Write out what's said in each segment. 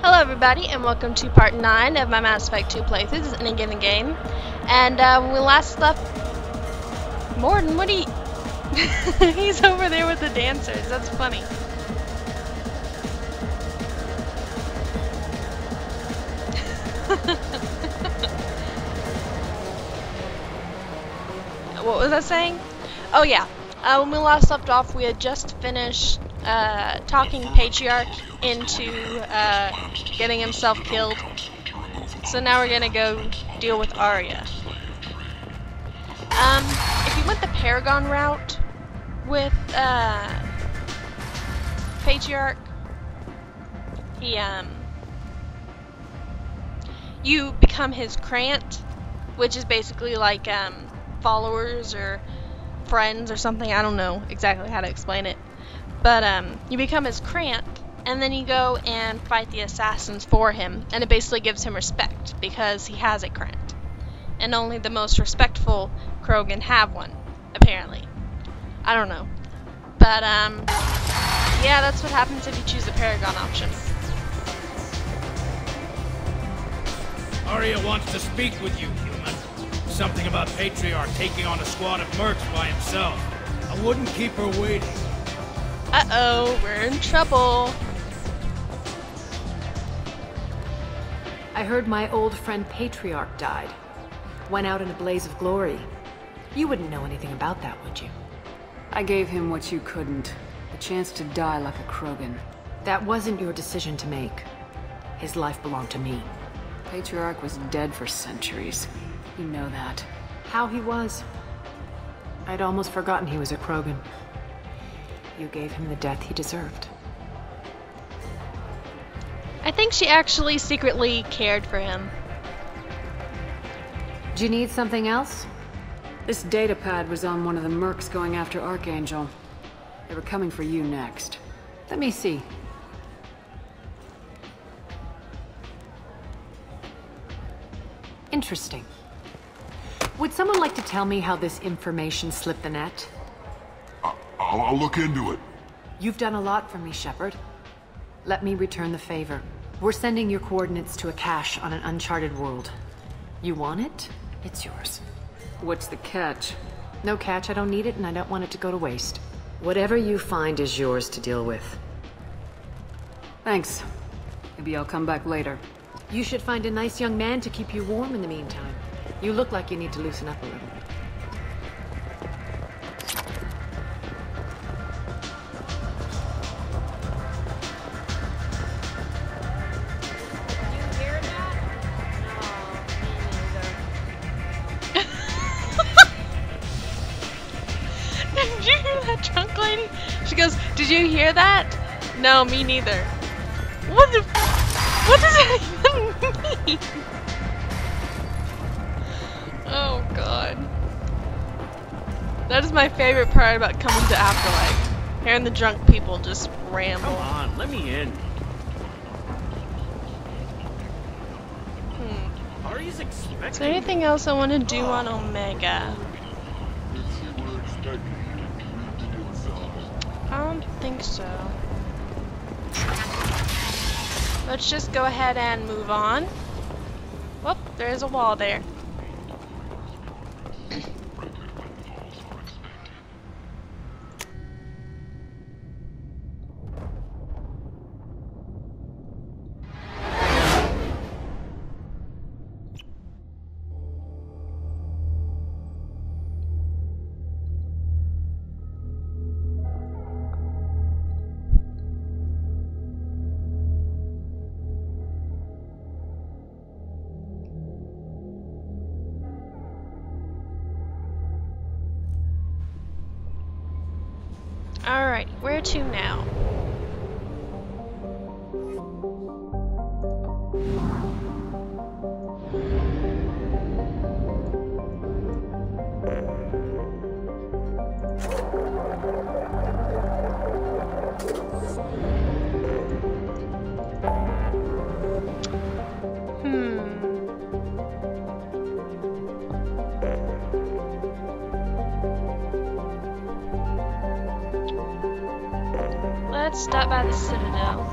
Hello everybody, and welcome to part 9 of my Mass Effect 2 playthroughs in a given game. And when we last left... Morden, what are you... He's over there with the dancers, that's funny. What was I saying? Oh yeah, when we last left off we had just finished talking Patriarch into getting himself killed. So now we're gonna go deal with Arya. If you went the Paragon route with Patriarch, you become his Krant, which is basically like followers or friends or something. I don't know exactly how to explain it. But you become his Krant, and then you go and fight the assassins for him, and it basically gives him respect because he has a Krant. And only the most respectful Krogan have one, apparently. I don't know. But yeah, that's what happens if you choose the Paragon option. Arya wants to speak with you, human. Something about Patriarch taking on a squad of mercs by himself. I wouldn't keep her waiting. Uh-oh, we're in trouble. I heard my old friend Patriarch died. Went out in a blaze of glory. You wouldn't know anything about that, would you? I gave him what you couldn't. The chance to die like a Krogan. That wasn't your decision to make. His life belonged to me. Patriarch was dead for centuries. You know that. How he was. I'd almost forgotten he was a Krogan. You gave him the death he deserved. I think she actually secretly cared for him. Do you need something else? This datapad was on one of the mercs going after Archangel. They were coming for you next. Let me see. Interesting. Would someone like to tell me how this information slipped the net? I'll look into it. You've done a lot for me, Shepard. Let me return the favor. We're sending your coordinates to a cache on an uncharted world. You want it? It's yours. What's the catch? No catch, I don't need it, and I don't want it to go to waste. Whatever you find is yours to deal with. Thanks. Maybe I'll come back later. You should find a nice young man to keep you warm in the meantime. You look like you need to loosen up a little. Did you hear that drunk lady? She goes, "Did you hear that?" No, me neither. What does that even mean? Oh god. That is my favorite part about coming to Afterlife. Hearing the drunk people just ramble. Come on, let me in. Arya's expecting. Is there anything else I want to do on Omega? I don't think so. Let's just go ahead and move on. Whoop, there is a wall there. Alright, where to now? Let's stop by the Citadel.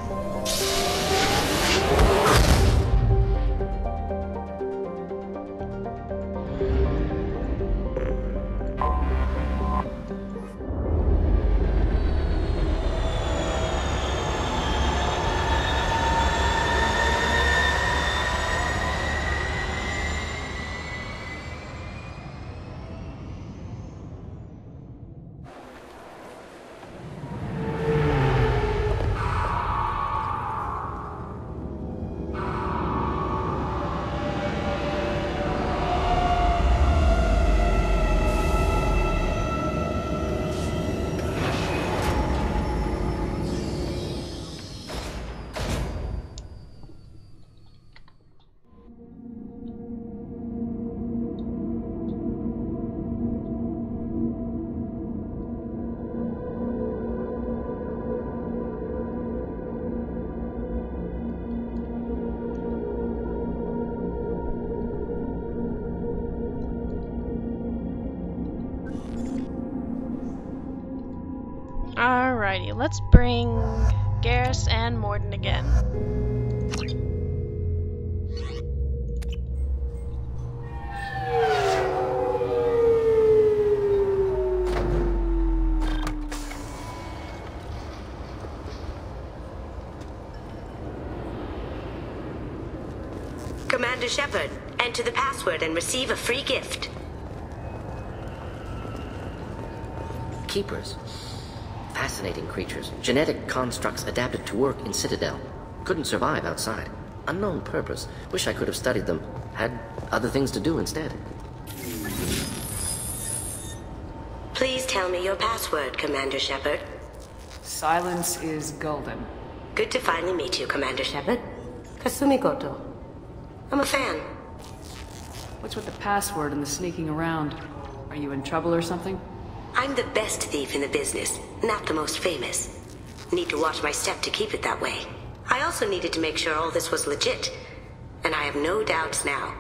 Alrighty, let's bring Garrus and Morden again. Commander Shepard, enter the password and receive a free gift. Keepers. Fascinating creatures. Genetic constructs adapted to work in Citadel. Couldn't survive outside. Unknown purpose. Wish I could have studied them. Had other things to do instead. Please tell me your password, Commander Shepard. Silence is golden. Good to finally meet you, Commander Shepard. Kasumi Goto. I'm a fan. What's with the password and the sneaking around? Are you in trouble or something? I'm the best thief in the business, not the most famous. Need to watch my step to keep it that way. I also needed to make sure all this was legit. And I have no doubts now.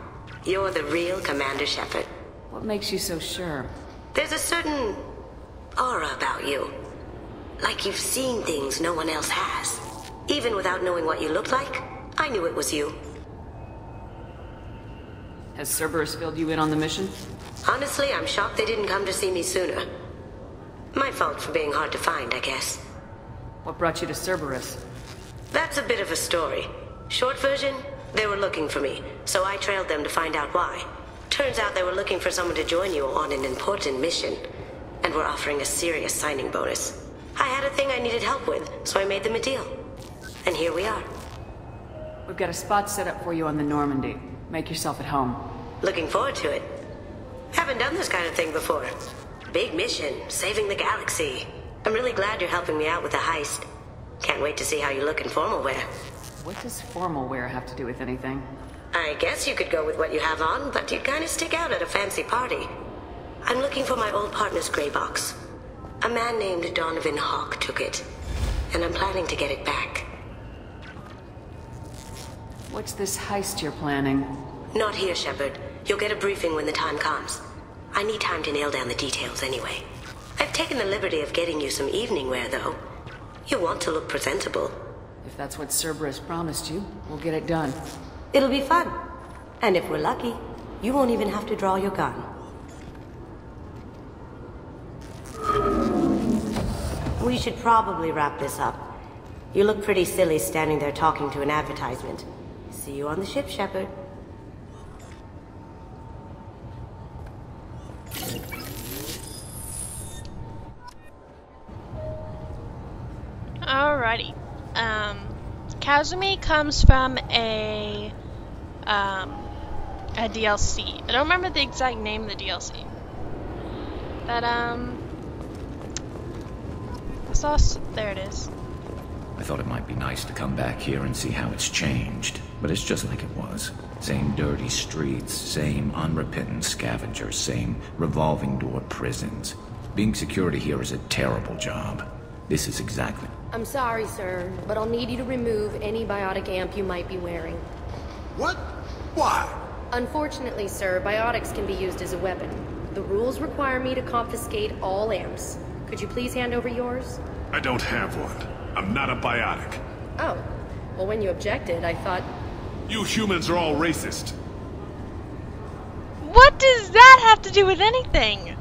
You're the real Commander Shepard. What makes you so sure? There's a certain aura about you. Like you've seen things no one else has. Even without knowing what you looked like, I knew it was you. Has Cerberus filled you in on the mission? Honestly, I'm shocked they didn't come to see me sooner. My fault for being hard to find, I guess. What brought you to Cerberus? That's a bit of a story. Short version, they were looking for me, so I trailed them to find out why. Turns out they were looking for someone to join you on an important mission, and were offering a serious signing bonus. I had a thing I needed help with, so I made them a deal. And here we are. We've got a spot set up for you on the Normandy. Make yourself at home. Looking forward to it. Haven't done this kind of thing before. Big mission, saving the galaxy. I'm really glad you're helping me out with the heist. Can't wait to see how you look in formal wear. What does formal wear have to do with anything? I guess you could go with what you have on, but you'd kind of stick out at a fancy party. I'm looking for my old partner's gray box. A man named Donovan Hawk took it, and I'm planning to get it back. What's this heist you're planning? Not here, Shepard. You'll get a briefing when the time comes. I need time to nail down the details anyway. I've taken the liberty of getting you some evening wear, though. You want to look presentable. If that's what Cerberus promised you, we'll get it done. It'll be fun. And if we're lucky, you won't even have to draw your gun. We should probably wrap this up. You look pretty silly standing there talking to an advertisement. See you on the ship, Shepard. Alrighty. Kazumi comes from a DLC. I don't remember the exact name of the DLC. But, there it is. I thought it might be nice to come back here and see how it's changed, but it's just like it was. Same dirty streets, same unrepentant scavengers, same revolving door prisons. Being security here is a terrible job. This is exactly... I'm sorry, sir, but I'll need you to remove any biotic amp you might be wearing. What? Why? Unfortunately, sir, biotics can be used as a weapon. The rules require me to confiscate all amps. Could you please hand over yours? I don't have one. I'm not a biotic. Oh. Well, when you objected, I thought... You humans are all racist. What does that have to do with anything?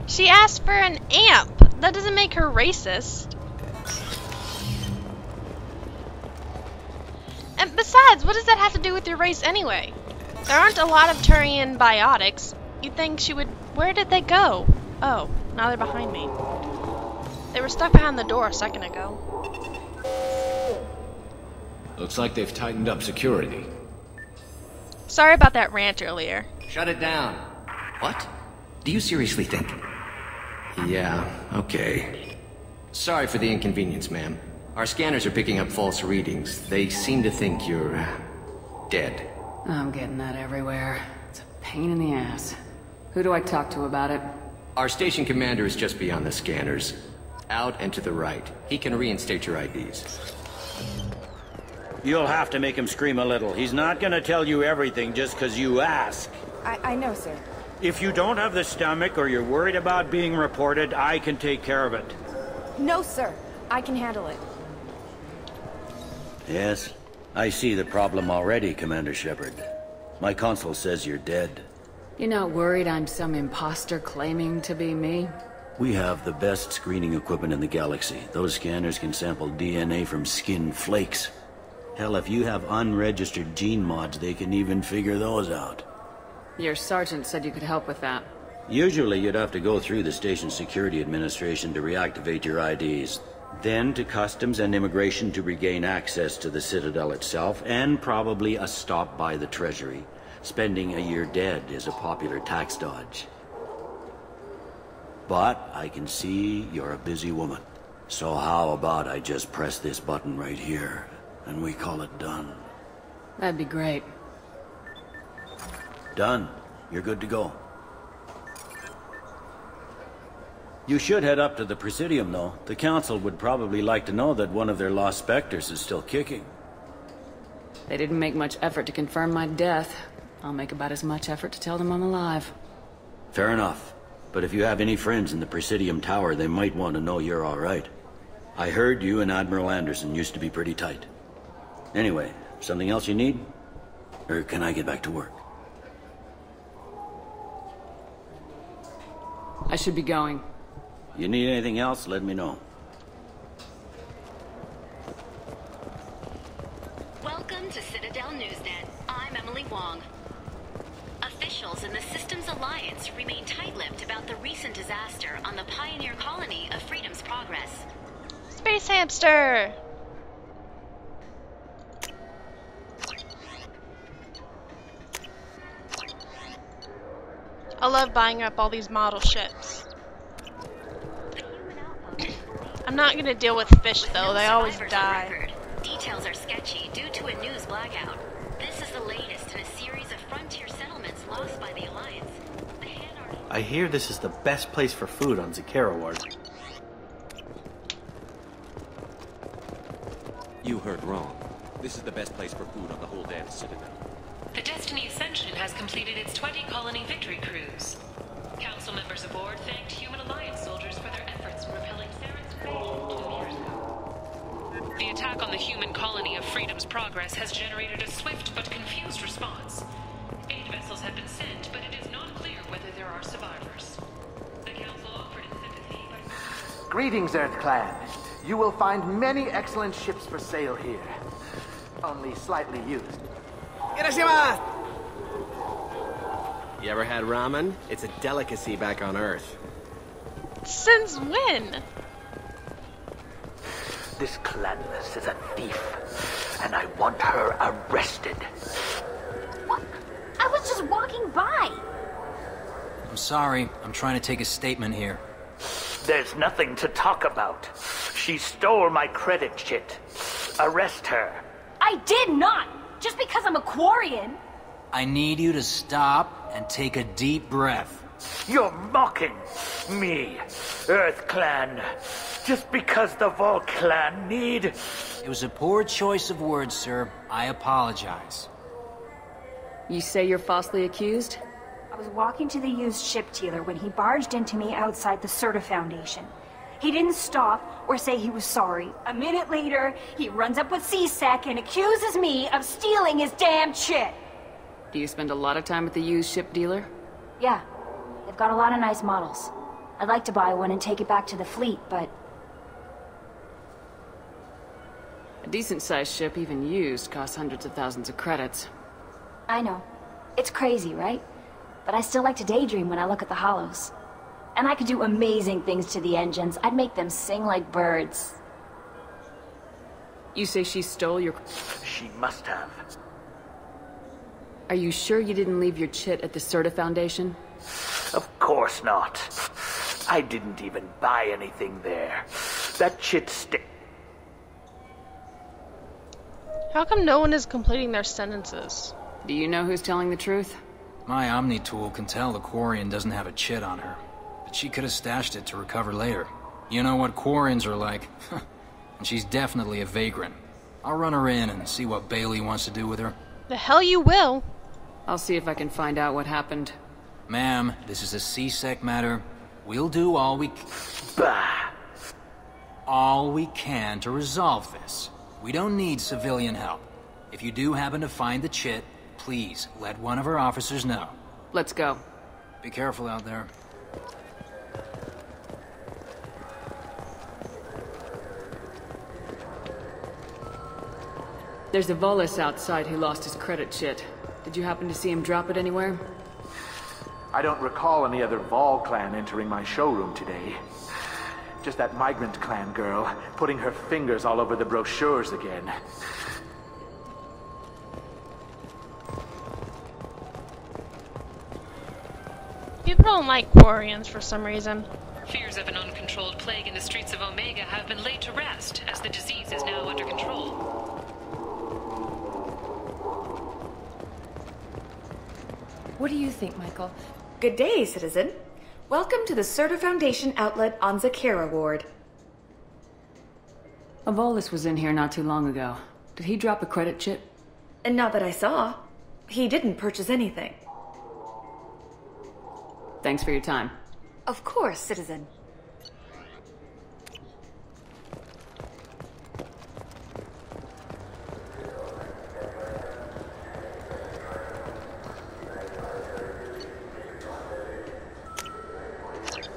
She asked for an amp. That doesn't make her racist. And besides, what does that have to do with your race anyway? There aren't a lot of Turian biotics. You'd think she would... Where did they go? Oh, now they're behind me. They were stuck behind the door a second ago. Looks like they've tightened up security. Sorry about that rant earlier. Shut it down. What? Do you seriously think? Yeah, okay. Sorry for the inconvenience, ma'am. Our scanners are picking up false readings. They seem to think you're... dead. I'm getting that everywhere. It's a pain in the ass. Who do I talk to about it? Our station commander is just beyond the scanners. Out and to the right. He can reinstate your IDs. You'll have to make him scream a little. He's not gonna tell you everything just because you ask. I know, sir. If you don't have the stomach or you're worried about being reported, I can take care of it. No, sir. I can handle it. Yes, I see the problem already, Commander Shepard. My console says you're dead. You're not worried I'm some imposter claiming to be me? We have the best screening equipment in the galaxy. Those scanners can sample DNA from skin flakes. Hell, if you have unregistered gene mods, they can even figure those out. Your sergeant said you could help with that. Usually you'd have to go through the Station Security Administration to reactivate your IDs. Then to Customs and Immigration to regain access to the Citadel itself, and probably a stop by the Treasury. Spending a year dead is a popular tax dodge. But I can see you're a busy woman. So how about I just press this button right here, and we call it done? That'd be great. Done. You're good to go. You should head up to the Presidium, though. The Council would probably like to know that one of their lost Spectres is still kicking. They didn't make much effort to confirm my death. I'll make about as much effort to tell them I'm alive. Fair enough. But if you have any friends in the Presidium Tower, they might want to know you're all right. I heard you and Admiral Anderson used to be pretty tight. Anyway, something else you need? Or can I get back to work? I should be going. You need anything else, let me know. Welcome to Citadel Newsnet. I'm Emily Wong. Officials in the Systems Alliance remain tight-lipped about the recent disaster on the pioneer colony of Freedom's Progress. Space hamster! I love buying up all these model ships. I'm not gonna deal with fish though, they always die. Details are sketchy due to a news blackout. This is the latest in a series of frontier settlements lost by the Alliance. I hear this is the best place for food on Zakera Ward. You heard wrong. This is the best place for food on the whole damn Citadel. The Destiny Ascension has completed its 20-colony victory cruise. Council members aboard thanked Human Alliance soldiers for their efforts in repelling Saren's invasion 2 years ago. The attack on the human colony of Freedom's Progress has generated a swift but confused response. 8 vessels have been sent, but it is not clear whether there are survivors. The Council offered its sympathy, but... Greetings, Earth Clan. You will find many excellent ships for sale here. Only slightly used. You ever had ramen? It's a delicacy back on Earth. Since when? This Clanless is a thief, and I want her arrested. What? I was just walking by. I'm sorry. I'm trying to take a statement here. There's nothing to talk about. She stole my credit chit. Arrest her. I did not! Just because I'm a Quarian. I need you to stop and take a deep breath. You're mocking me, Earth Clan. Just because the Vol Clan need... It was a poor choice of words, sir. I apologize. You say you're falsely accused? I was walking to the used ship dealer when he barged into me outside the Serta Foundation. He didn't stop or say he was sorry. A minute later, he runs up with C-Sec and accuses me of stealing his damn shit. Do you spend a lot of time at the used ship dealer? Yeah, they've got a lot of nice models. I'd like to buy one and take it back to the fleet, but... A decent-sized ship, even used, costs hundreds of thousands of credits. I know. It's crazy, right? But I still like to daydream when I look at the hollows. And I could do amazing things to the engines. I'd make them sing like birds. You say she stole your... She must have. Are you sure you didn't leave your chit at the Serta Foundation? Of course not. I didn't even buy anything there. That chit How come no one is completing their sentences? Do you know who's telling the truth? My Omni tool can tell the Quarian doesn't have a chit on her. But she could have stashed it to recover later. You know what Quarians are like. And she's definitely a vagrant. I'll run her in and see what Bailey wants to do with her. The hell you will. I'll see if I can find out what happened. Ma'am, this is a C-Sec matter. We'll do all we Bah! all we can to resolve this. We don't need civilian help. If you do happen to find the chit, please let one of our officers know. Let's go. Be careful out there. There's a Volus outside who lost his credit chit. Did you happen to see him drop it anywhere? I don't recall any other Vol clan entering my showroom today. Just that migrant clan girl putting her fingers all over the brochures again. People don't like Quarians for some reason. Fears of an uncontrolled plague in the streets of Omega have been laid to rest, as the disease is now under control. What do you think, Michael? Good day, citizen. Welcome to the Serta Foundation outlet on Zakera Ward. A Volus was in here not too long ago. Did he drop a credit chit? And not that I saw. He didn't purchase anything. Thanks for your time. Of course, citizen.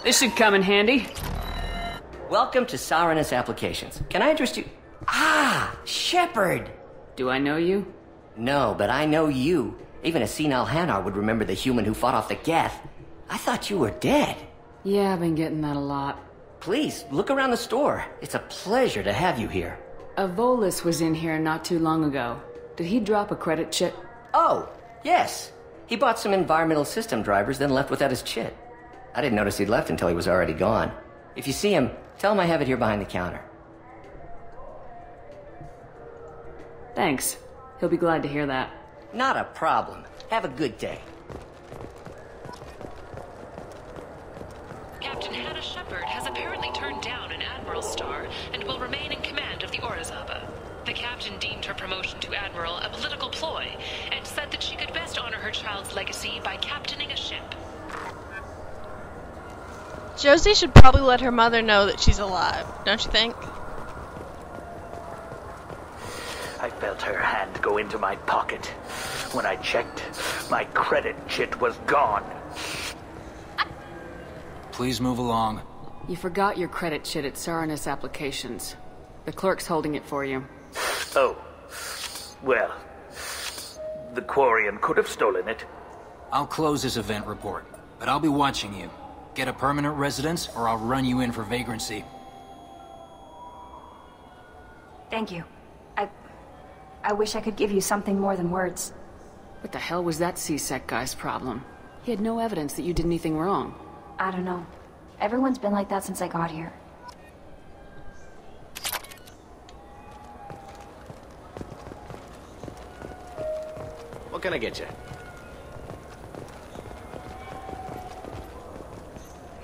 This should come in handy. Welcome to Sarenus Applications. Can I interest you? Ah, Shepard! Do I know you? No, but I know you. Even a senile Hanar would remember the human who fought off the Geth. I thought you were dead. Yeah, I've been getting that a lot. Please, look around the store. It's a pleasure to have you here. A Volus was in here not too long ago. Did he drop a credit chit? Oh, yes. He bought some environmental system drivers, then left without his chit. I didn't notice he'd left until he was already gone. If you see him, tell him I have it here behind the counter. Thanks. He'll be glad to hear that. Not a problem. Have a good day. Captain Hannah Shepard has apparently turned down an Admiral's star and will remain in command of the Orizaba. The captain deemed her promotion to Admiral a political ploy and said that she could best honor her child's legacy by captaining a ship. Josie should probably let her mother know that she's alive, don't you think? I felt her hand go into my pocket. When I checked, my credit chit was gone. Please move along. You forgot your credit chit at Sarenus Applications. The clerk's holding it for you. Oh. Well, the Quarian could have stolen it. I'll close this event report, but I'll be watching you. Get a permanent residence, or I'll run you in for vagrancy. Thank you. I wish I could give you something more than words. What the hell was that C-Sec guy's problem? He had no evidence that you did anything wrong. I don't know. Everyone's been like that since I got here. What can I get you?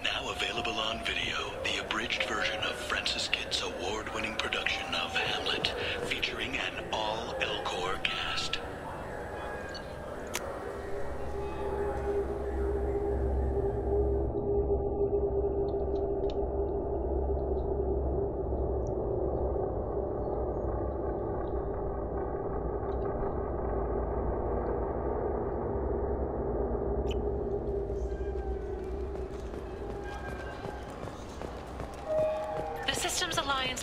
Now available on video, the abridged version of Francis Kidd's award-winning production of Hamlet, featuring an all-Elcor cast.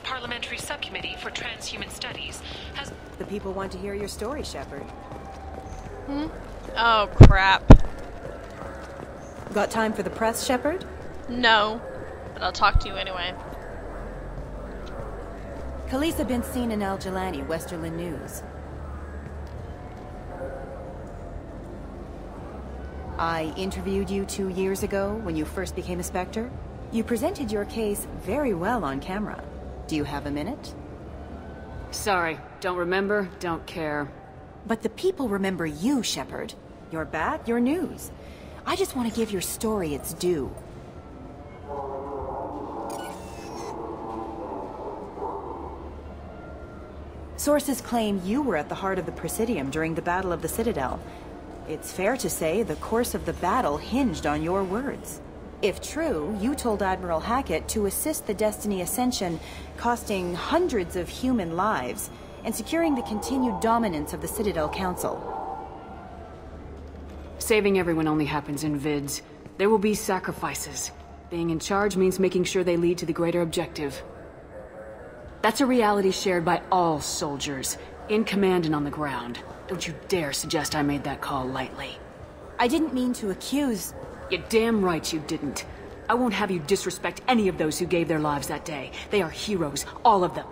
Parliamentary Subcommittee for Transhuman Studies has... The people want to hear your story, Shepard. Oh, crap. Got time for the press, Shepard? No, but I'll talk to you anyway. Khaleesa been seen in Al Jelani, Westerland News. I interviewed you 2 years ago when you first became a Spectre. You presented your case very well on camera. Do you have a minute? Sorry, don't remember, don't care. But the people remember you, Shepard. You're back, your news. I just want to give your story its due. Sources claim you were at the heart of the Presidium during the Battle of the Citadel. It's fair to say the course of the battle hinged on your words. If true, you told Admiral Hackett to assist the Destiny Ascension, costing hundreds of human lives, and securing the continued dominance of the Citadel Council. Saving everyone only happens in vids. There will be sacrifices. Being in charge means making sure they lead to the greater objective. That's a reality shared by all soldiers, in command and on the ground. Don't you dare suggest I made that call lightly. I didn't mean to accuse... You're damn right you didn't. I won't have you disrespect any of those who gave their lives that day. They are heroes, all of them.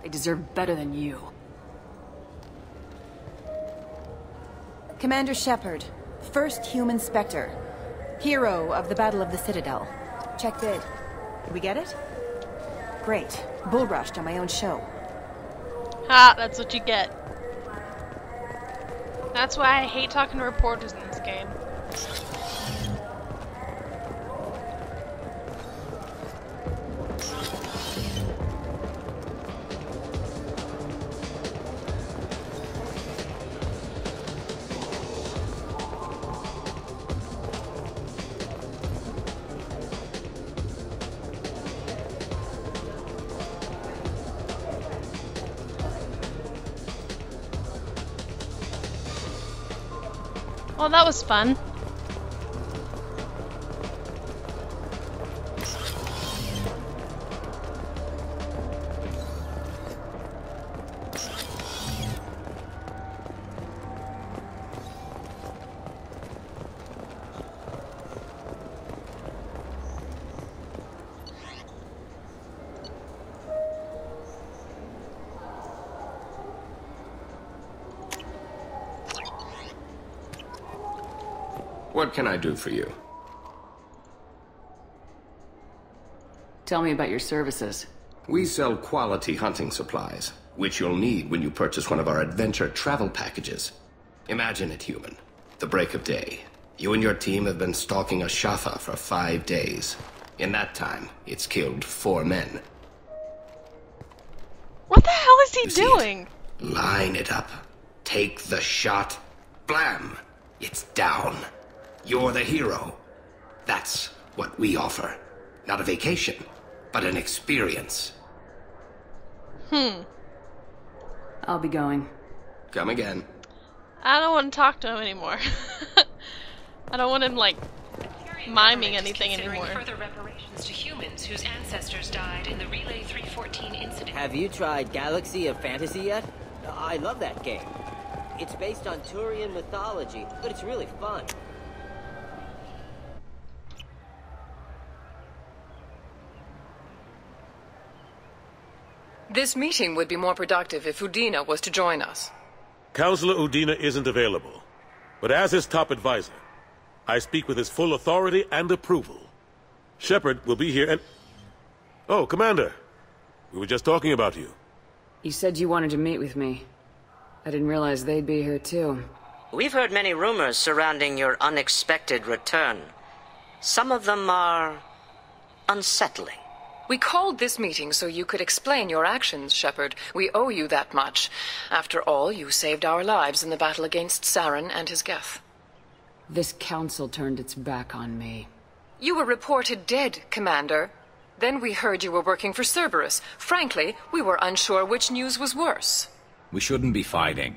They deserve better than you. Commander Shepard, first human Spectre. Hero of the Battle of the Citadel. Check bid. Did we get it? Great. Bull rushed on my own show. Ha, that's what you get. That's why I hate talking to reporters in this game. Well, that was fun. What can I do for you? Tell me about your services. We sell quality hunting supplies, which you'll need when you purchase one of our adventure travel packages. Imagine it, human. The break of day. You and your team have been stalking a Shafa for 5 days. In that time, it's killed 4 men. What the hell is he doing? Line it up. Take the shot. Blam! It's down. You're the hero. That's what we offer. Not a vacation, but an experience. I'll be going. Come again. I don't want to talk to him anymore. I don't want him, like, miming anything anymore. Further reparations to humans whose ancestors died in the Relay 314 incident. Have you tried Galaxy of Fantasy yet? I love that game. It's based on Turian mythology, but it's really fun. This meeting would be more productive if Udina was to join us. Counselor Udina isn't available, but as his top advisor, I speak with his full authority and approval. Shepard will be here and... Oh, Commander. We were just talking about you. You said you wanted to meet with me. I didn't realize they'd be here too. We've heard many rumors surrounding your unexpected return. Some of them are unsettling. We called this meeting so you could explain your actions, Shepard. We owe you that much. After all, you saved our lives in the battle against Saren and his Geth. This council turned its back on me. You were reported dead, Commander. Then we heard you were working for Cerberus. Frankly, we were unsure which news was worse. We shouldn't be fighting.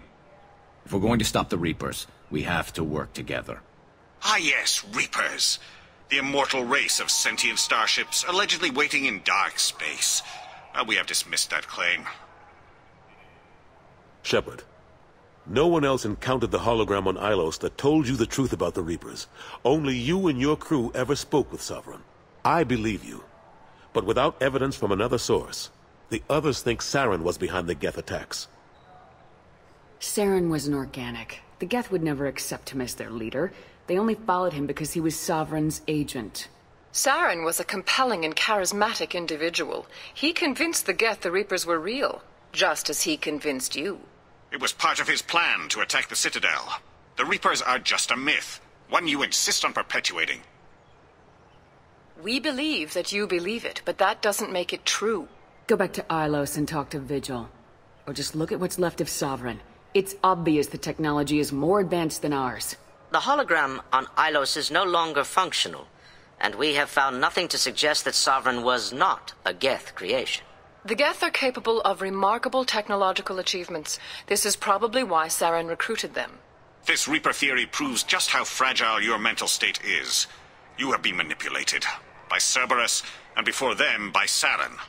If we're going to stop the Reapers, we have to work together. Ah yes, Reapers. The immortal race of sentient starships allegedly waiting in dark space. We have dismissed that claim. Shepard, no one else encountered the hologram on Ilos that told you the truth about the Reapers. Only you and your crew ever spoke with Sovereign. I believe you. But without evidence from another source, the others think Saren was behind the Geth attacks. Saren was an organic. The Geth would never accept him as their leader. They only followed him because he was Sovereign's agent. Saren was a compelling and charismatic individual. He convinced the Geth the Reapers were real, just as he convinced you. It was part of his plan to attack the Citadel. The Reapers are just a myth, one you insist on perpetuating. We believe that you believe it, but that doesn't make it true. Go back to Ilos and talk to Vigil. Or just look at what's left of Sovereign. It's obvious the technology is more advanced than ours. the hologram on Ilos is no longer functional, and we have found nothing to suggest that Sovereign was not a Geth creation. The Geth are capable of remarkable technological achievements. This is probably why Saren recruited them. This Reaper theory proves just how fragile your mental state is. You have been manipulated. By Cerberus, and before them, by Saren.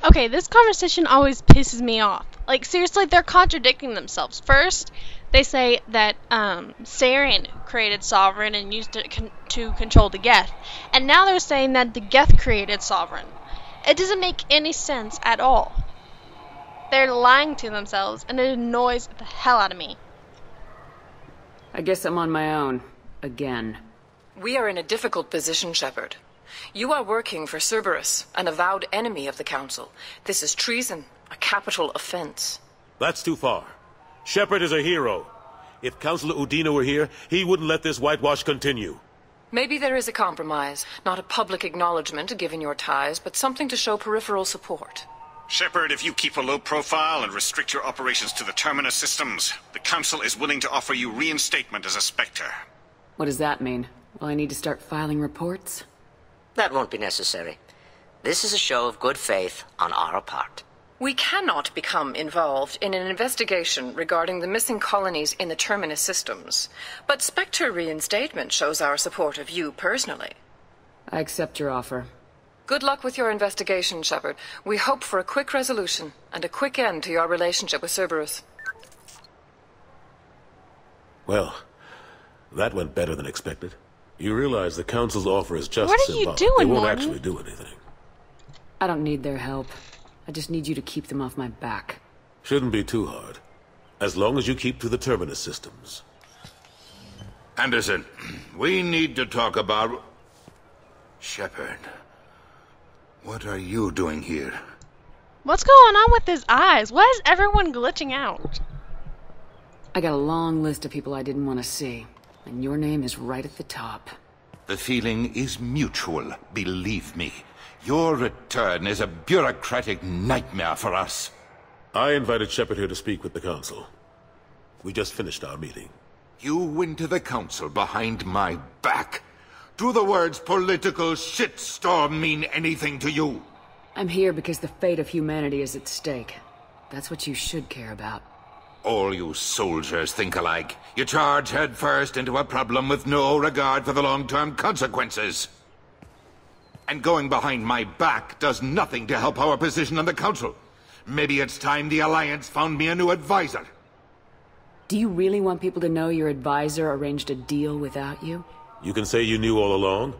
Okay, this conversation always pisses me off. Like, seriously, they're contradicting themselves. First, they say that Saren created Sovereign and used it to control the Geth. And now they're saying that the Geth created Sovereign. It doesn't make any sense at all. They're lying to themselves, and it annoys the hell out of me. I guess I'm on my own. Again. We are in a difficult position, Shepard. You are working for Cerberus, an avowed enemy of the Council. This is treason, a capital offense. That's too far. Shepard is a hero. If Councilor Udina were here, he wouldn't let this whitewash continue. Maybe there is a compromise. Not a public acknowledgement given your ties, but something to show peripheral support. Shepard, if you keep a low profile and restrict your operations to the Terminus systems, the Council is willing to offer you reinstatement as a Spectre. What does that mean? Will I need to start filing reports? That won't be necessary. This is a show of good faith on our part. We cannot become involved in an investigation regarding the missing colonies in the Terminus systems, but Spectre reinstatement shows our support of you personally. I accept your offer. Good luck with your investigation, Shepard. We hope for a quick resolution and a quick end to your relationship with Cerberus. Well, that went better than expected. You realize the Council's offer is just what are symbolic. You doing, they won't Martin? actually do anything. I don't need their help. I just need you to keep them off my back. Shouldn't be too hard. As long as you keep to the Terminus systems. Anderson, we need to talk about... Shepard. What are you doing here? What's going on with his eyes? Why is everyone glitching out? I got a long list of people I didn't want to see, and your name is right at the top. The feeling is mutual, believe me. Your return is a bureaucratic nightmare for us. I invited Shepard here to speak with the Council. We just finished our meeting. You went to the Council behind my back. Do the words political shitstorm mean anything to you? I'm here because the fate of humanity is at stake. That's what you should care about. All you soldiers think alike. You charge headfirst into a problem with no regard for the long-term consequences. And going behind my back does nothing to help our position on the Council. Maybe it's time the Alliance found me a new advisor. Do you really want people to know your advisor arranged a deal without you? You can say you knew all along,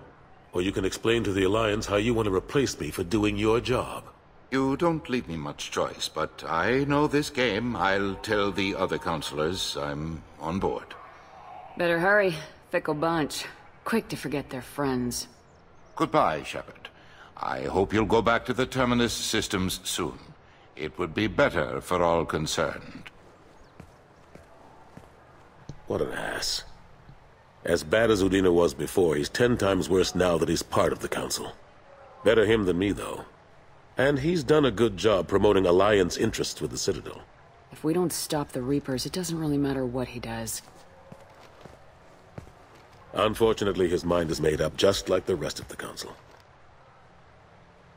or you can explain to the Alliance how you want to replace me for doing your job. You don't leave me much choice, but I know this game. I'll tell the other counselors I'm on board. Better hurry. Fickle bunch. Quick to forget their friends. Goodbye, Shepard. I hope you'll go back to the Terminus systems soon. It would be better for all concerned. What an ass. As bad as Udina was before, he's 10 times worse now that he's part of the Council. Better him than me, though. And he's done a good job promoting Alliance interests with the Citadel. If we don't stop the Reapers, it doesn't really matter what he does. Unfortunately, his mind is made up just like the rest of the Council.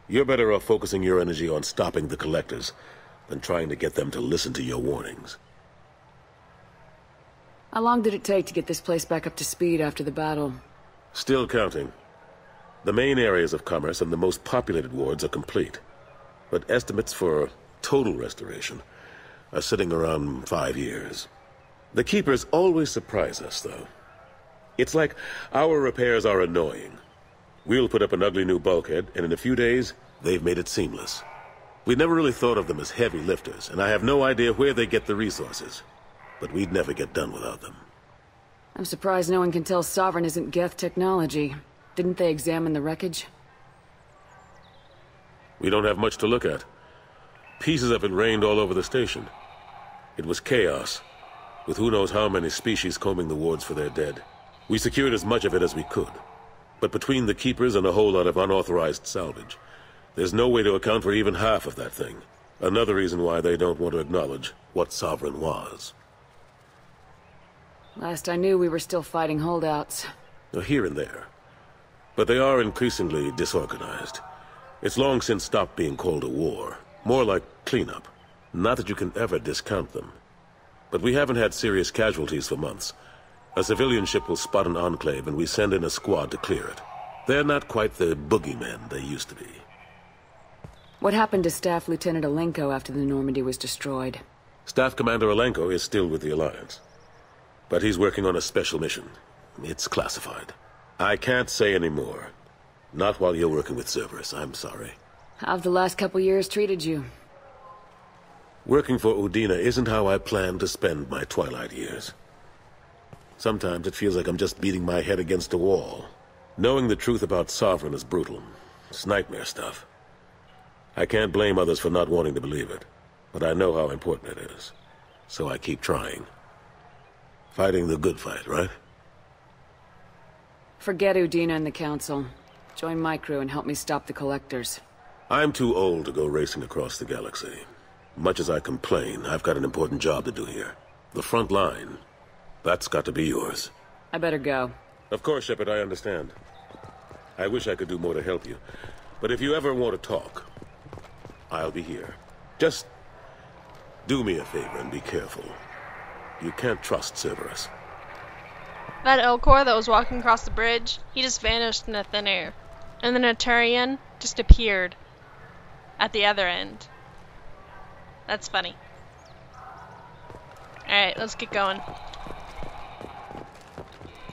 You're better off focusing your energy on stopping the Collectors than trying to get them to listen to your warnings. How long did it take to get this place back up to speed after the battle? Still counting. The main areas of commerce and the most populated wards are complete. But estimates for total restoration are sitting around 5 years. The Keepers always surprise us, though. It's like our repairs are annoying. We'll put up an ugly new bulkhead, and in a few days, they've made it seamless. We never really thought of them as heavy lifters, and I have no idea where they get the resources. But we'd never get done without them. I'm surprised no one can tell Sovereign isn't Geth technology. Didn't they examine the wreckage? We don't have much to look at. Pieces of it rained all over the station. It was chaos, with who knows how many species combing the wards for their dead. We secured as much of it as we could. But between the Keepers and a whole lot of unauthorized salvage, there's no way to account for even half of that thing. Another reason why they don't want to acknowledge what Sovereign was. Last I knew, we were still fighting holdouts. Here and there. But they are increasingly disorganized. It's long since stopped being called a war. More like cleanup. Not that you can ever discount them. But we haven't had serious casualties for months. A civilian ship will spot an enclave and we send in a squad to clear it. They're not quite the boogeymen they used to be. What happened to Staff Lieutenant Alenko after the Normandy was destroyed? Staff Commander Alenko is still with the Alliance. But he's working on a special mission. It's classified. I can't say any more. Not while you're working with Cerberus, I'm sorry. How've the last couple years treated you? Working for Udina isn't how I planned to spend my twilight years. Sometimes it feels like I'm just beating my head against a wall. Knowing the truth about Sovereign is brutal. It's nightmare stuff. I can't blame others for not wanting to believe it, but I know how important it is. So I keep trying. Fighting the good fight, right? Forget Udina and the Council. Join my crew and help me stop the Collectors. I'm too old to go racing across the galaxy. Much as I complain, I've got an important job to do here. The front line. That's got to be yours. I better go. Of course, Shepard, I understand. I wish I could do more to help you. But if you ever want to talk, I'll be here. Just do me a favor and be careful. You can't trust Cerberus. That Elcor that was walking across the bridge, he just vanished into thin air. And then a Turian just appeared at the other end. That's funny. Alright, let's get going.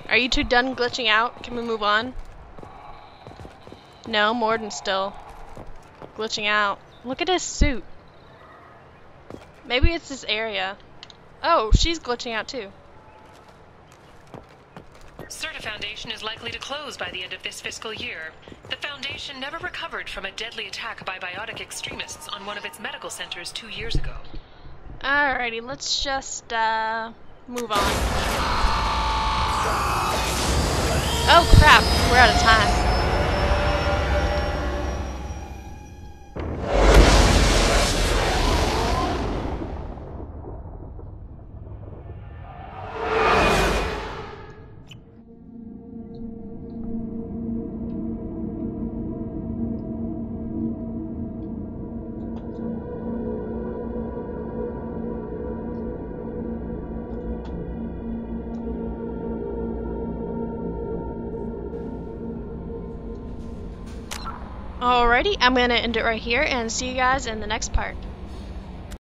Are you two done glitching out? Can we move on? No, Morden's still glitching out. Look at his suit. Maybe it's this area. Oh, she's glitching out too. Certa Foundation is likely to close by the end of this fiscal year. The Foundation never recovered from a deadly attack by biotic extremists on one of its medical centers 2 years ago. Alrighty, let's just move on. Oh crap, we're out of time. Alrighty, I'm gonna end it right here and see you guys in the next part.